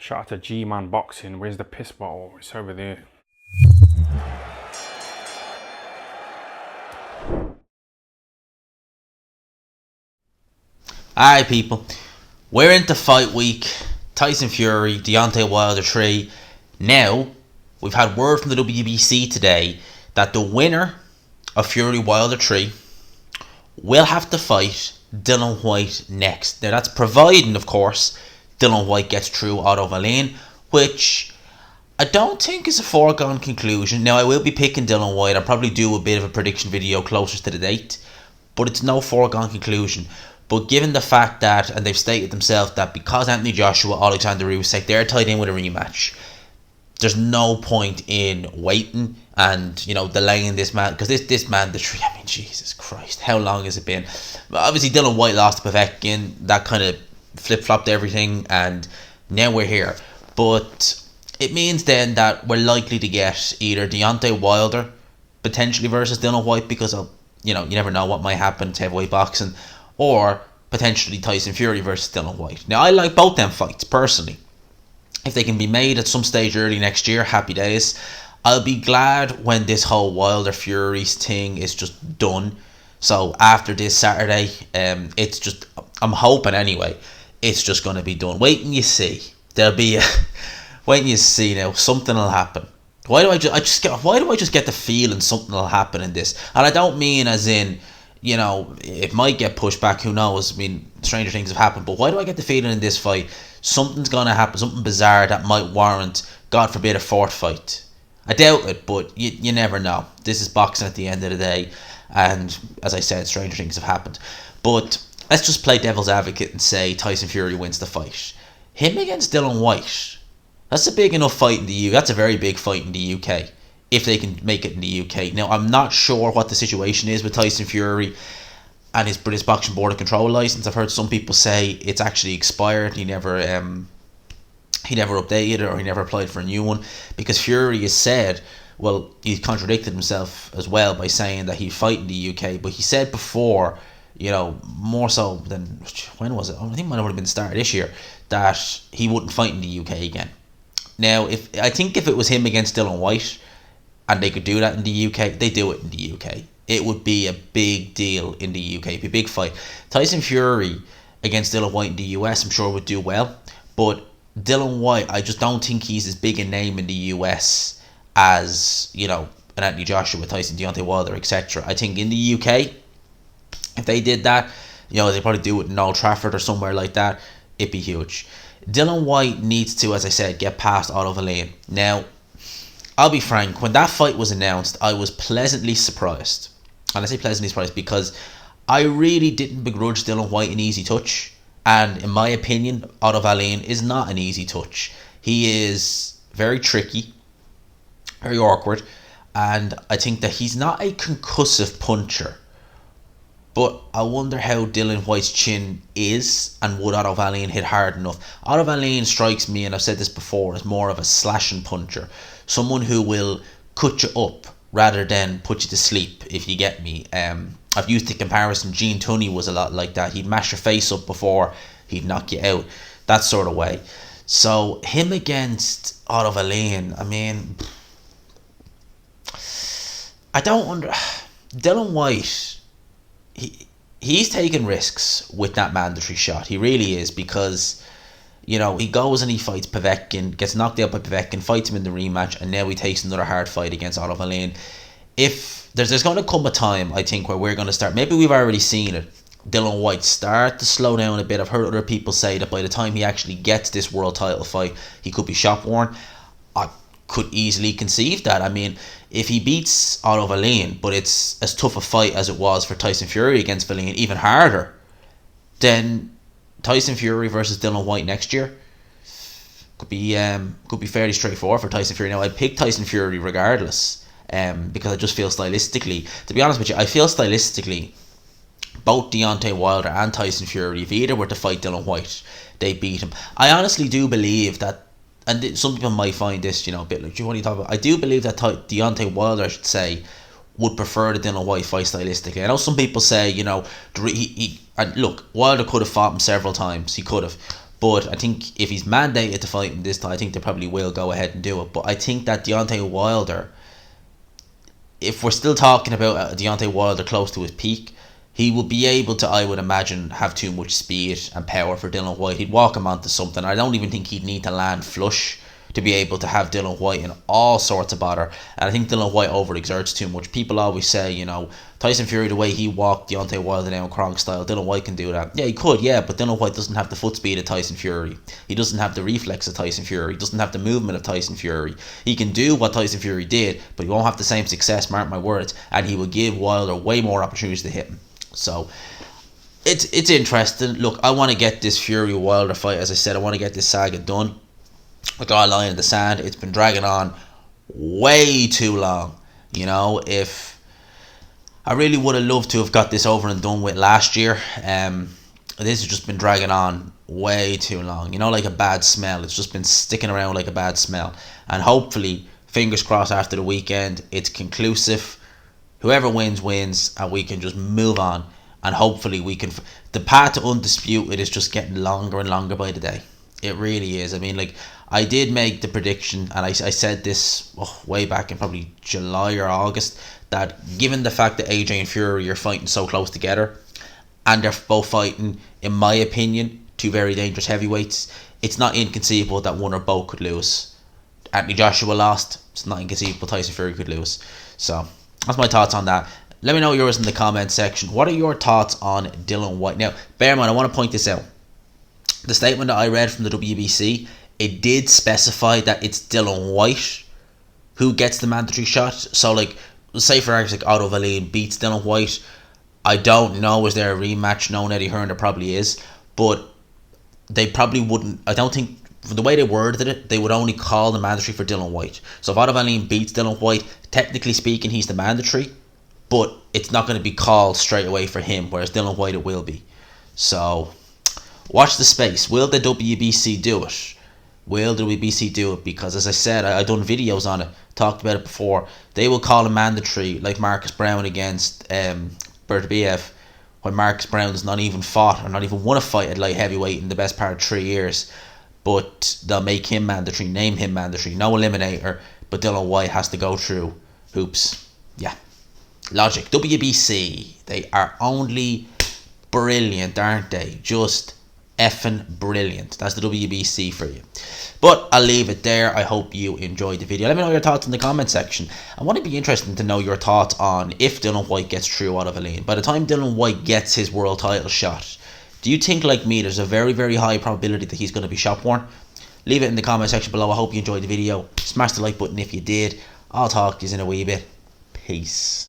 Shout out to G-Man Boxing. Where's the piss bottle? It's over there. Alright people, we're into fight week. Tyson Fury, Deontay Wilder 3. Now, we've had word from the WBC today that the winner of Fury Wilder 3 will have to fight Dillian Whyte next. Now that's providing, of course, Dillian Whyte gets through Otto Wallin, which I don't think is a foregone conclusion. Now I will be picking Dillian Whyte. I'll probably do a bit of a prediction video closer to the date, but it's no foregone conclusion. But given the fact that, and they've stated themselves that because Anthony Joshua, Alexander Usyk, they're tied in with a rematch, there's no point in waiting and, delaying this man, because this man, Jesus Christ, how long has it been? Obviously Dillian Whyte lost to Povetkin, that kind of flip-flopped everything, and now we're here. But it means then that we're likely to get either Deontay Wilder potentially versus Dillian Whyte, because of, you never know what might happen to heavyweight boxing, or potentially Tyson Fury versus Dillian Whyte. Now I like both them fights personally. If they can be made at some stage early next year, happy days. I'll be glad when this whole Wilder Fury's thing is just done. So after this Saturday, it's just, I'm hoping anyway, it's just going to be done. Wait and you see. There'll be wait and you see now, something will happen. Why do I just get the feeling something will happen in this? And I don't mean as in, it might get pushed back, who knows? I mean, stranger things have happened, but why do I get the feeling in this fight something's going to happen, something bizarre that might warrant, God forbid, a fourth fight? I doubt it, but you never know. This is boxing at the end of the day, and as I said, stranger things have happened. But let's just play devil's advocate and say Tyson Fury wins the fight. Him against Dillian Whyte, that's a big enough fight in the UK. That's a very big fight in the UK, if they can make it in the UK. Now, I'm not sure what the situation is with Tyson Fury and his British Boxing Board of Control license. I've heard some people say it's actually expired. He never updated it, or he never applied for a new one, because Fury has said, well, he contradicted himself as well by saying that he'd fight in the UK, but he said before, more so than, when was it? I think it might have been the start of this year, that he wouldn't fight in the UK again. Now, I think if it was him against Dillian Whyte, and they could do that in the UK, they do it in the UK. It would be a big deal in the UK. It'd be a big fight. Tyson Fury against Dillian Whyte in the US, I'm sure would do well. But Dillian Whyte, I just don't think he's as big a name in the US as, an Anthony Joshua, Tyson, Deontay Wilder, etc. I think in the UK, if they did that, they probably do it in Old Trafford or somewhere like that, it'd be huge. Dillian Whyte needs to, as I said, get past Otto Wallin. Now, I'll be frank, when that fight was announced, I was pleasantly surprised. And I say pleasantly surprised because I really didn't begrudge Dillian Whyte an easy touch. And in my opinion, Otto Wallin is not an easy touch. He is very tricky, very awkward, and I think that he's not a concussive puncher. But I wonder how Dillian Whyte's chin is, and would Otto Wallin hit hard enough? Otto Wallin strikes me, and I've said this before, as more of a slashing puncher. Someone who will cut you up rather than put you to sleep, if you get me. I've used the comparison, Gene Tunney was a lot like that. He'd mash your face up before he'd knock you out, that sort of way. So him against Otto Wallin, I mean, Dillian Whyte, he's taking risks with that mandatory shot. He really is, because he goes and he fights Povetkin, gets knocked out by Povetkin, fights him in the rematch, and now he takes another hard fight against Otto Wallin. If there's going to come a time, I think, where we're going to start, maybe we've already seen it, Dillian Whyte start to slow down a bit. I've heard other people say that by the time he actually gets this world title fight, he could be shot worn. I could easily conceive that. I mean, if he beats Otto Wallin, but it's as tough a fight as it was for Tyson Fury against Wallin, even harder, then Tyson Fury versus Dillian Whyte next year could be fairly straightforward for Tyson Fury. Now, I'd pick Tyson Fury regardless, because I just feel stylistically, to be honest with you, I feel stylistically both Deontay Wilder and Tyson Fury, if either were to fight Dillian Whyte, they beat him. I honestly do believe that, and some people might find this, a bit like, what are you talking about? I do believe that Deontay Wilder, I should say, would prefer the Dillian Whyte fight stylistically. I know some people say, and look, Wilder could have fought him several times. He could have. But I think if he's mandated to fight him this time, I think they probably will go ahead and do it. But I think that Deontay Wilder, if we're still talking about Deontay Wilder close to his peak, he will be able to, I would imagine, have too much speed and power for Dillian Whyte. He'd walk him onto something. I don't even think he'd need to land flush to be able to have Dillian Whyte in all sorts of bother. And I think Dillian Whyte overexerts too much. People always say, you know, Tyson Fury, the way he walked Deontay Wilder down Kronk style, Dillian Whyte can do that. Yeah, he could, yeah, but Dillian Whyte doesn't have the foot speed of Tyson Fury. He doesn't have the reflex of Tyson Fury. He doesn't have the movement of Tyson Fury. He can do what Tyson Fury did, but he won't have the same success, mark my words, and he will give Wilder way more opportunities to hit him. So it's interesting. Look, I want to get this Fury Wilder fight, as I said, I want to get this saga done. I draw a line in the sand. It's been dragging on way too long. You know, if I really would have loved to have got this over and done with last year. This has just been dragging on way too long. You know, like a bad smell. It's just been sticking around like a bad smell. And hopefully, fingers crossed, after the weekend, it's conclusive. Whoever wins, wins, and we can just move on. And hopefully we can... The path to undisputed is just getting longer and longer by the day. It really is. I mean, like, I did make the prediction, and I said this way back in probably July or August, that given the fact that AJ and Fury are fighting so close together, and they're both fighting, in my opinion, two very dangerous heavyweights, it's not inconceivable that one or both could lose. Anthony Joshua lost. It's not inconceivable Tyson Fury could lose. So, that's my thoughts on that. Let me know yours in the comment section. What are your thoughts on Dillian Whyte? Now, bear in mind, I want to point this out. The statement that I read from the WBC, it did specify that it's Dillian Whyte who gets the mandatory shot. So, like, say for argument's like Otto Wallin beats Dillian Whyte. I don't know, is there a rematch? Knowing Eddie Hearn, there probably is. But they probably wouldn't, I don't think, from the way they worded it, they would only call the mandatory for Dillian Whyte. So if Otto Wallin beats Dillian Whyte, technically speaking, he's the mandatory. But it's not going to be called straight away for him, whereas Dillian Whyte it will be. So, watch the space. Will the WBC do it? Will the WBC do it? Because as I said, I've done videos on it, talked about it before. They will call a mandatory, like Marcus Brown against Bertbiev, when Marcus Brown has not even fought or not even won a fight at light heavyweight in the best part of 3 years. But they'll make him mandatory, name him mandatory, no eliminator. But Dillian Whyte has to go through hoops. Yeah. Logic. WBC. They are only brilliant, aren't they? Just effing brilliant. That's the WBC for you. But I'll leave it there. I hope you enjoyed the video. Let me know your thoughts in the comment section. I want to be interested to know your thoughts on if Dillian Whyte gets through Otto Wallin. By the time Dillian Whyte gets his world title shot, do you think, like me, there's a very, very high probability that he's going to be shot worn? Leave it in the comment section below. I hope you enjoyed the video. Smash the like button if you did. I'll talk to you in a wee bit. Peace.